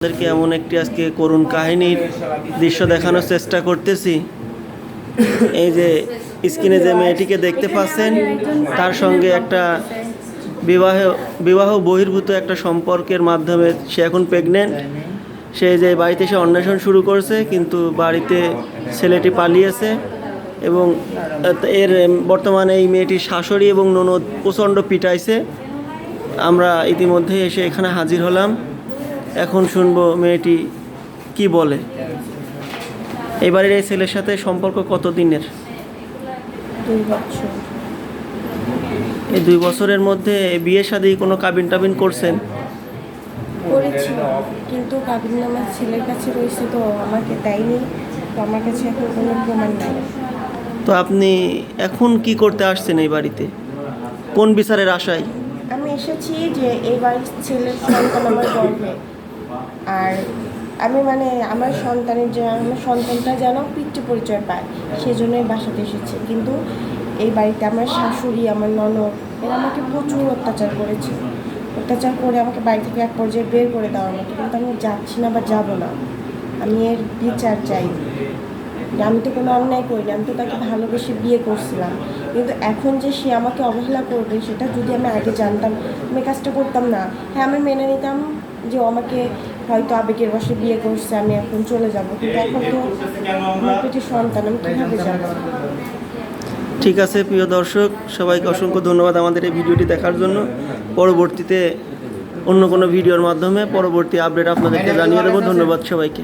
আপনাদেরকে এমন একটি আজকে করুণ কাহিনীর দৃশ্য দেখানোর চেষ্টা করতেছি। এই যে স্ক্রিনে যে মেয়েটিকে দেখতে পাচ্ছেন, তার সঙ্গে একটা বিবাহ বহির্ভূত একটা সম্পর্কের মাধ্যমে সে এখন প্রেগনেন্ট। সে যে বাড়িতে সে অন্বেষণ শুরু করছে, কিন্তু বাড়িতে ছেলেটি পালিয়েছে এবং এর বর্তমানে এই মেয়েটির শাশুড়ি এবং ননদ প্রচণ্ড পিটাইছে। আমরা ইতিমধ্যে এসে এখানে হাজির হলাম। এখন শুনবো মেয়েটি কি বলে। এবারের এই ছেলের সাথে সম্পর্ক কত দিনের? 2 বছর। এই 2 বছরের মধ্যে বিয়ে শাদী কোনো কাবিন টাবিন করছেন? করেছি, কিন্তু কাবিননামা ছেলের কাছে রয়েছে, তো আমাকে দেয়নি। তো আমার কাছে এখন কোনো প্রমাণ নাই। তো আপনি এখন কি করতে আসছেন এই বাড়িতে, কোন বিচারের আশায়? আমি এসেছি যে এই বাড়ির ছেলের সন্তান আমার গর্ভে, আর আমি আমার সন্তানটা যেন পিতৃ পরিচয় পায়, সেজন্যই বাসাতে এসেছি। কিন্তু এই বাড়িতে আমার শাশুড়ি, আমার ননদ, এরা আমাকে প্রচুর অত্যাচার করেছে। অত্যাচার করে আমাকে বাড়ি থেকে এক পর্যায়ে বের করে দেওয়ার মতো, কিন্তু আমি যাচ্ছি না বা যাবো না। আমি এর বিচার চাই। আমি তো কোনো অন্যায় করিনি, আমি তো তাকে ভালোবেসে বিয়ে করছিলাম। কিন্তু এখন যে সে আমাকে অবহেলা করবে, সেটা যদি আমি আগে জানতাম, আমি কাজটা করতাম না। হ্যাঁ, আমি মেনে নিতাম যে ও আমাকে হয়তো আবেগের বশে বিয়ে করছে, আমি এখন চলে যাব। কিন্তু এখন তো আমার পেটে সন্তান, আমি কীভাবে যাবো? ঠিক আছে প্রিয় দর্শক, সবাইকে অসংখ্য ধন্যবাদ আমাদের এই ভিডিওটি দেখার জন্য। পরবর্তীতে অন্য কোনো ভিডিওর মাধ্যমে পরবর্তী আপডেট আপনাদেরকে জানিয়ে দেবো। ধন্যবাদ সবাইকে।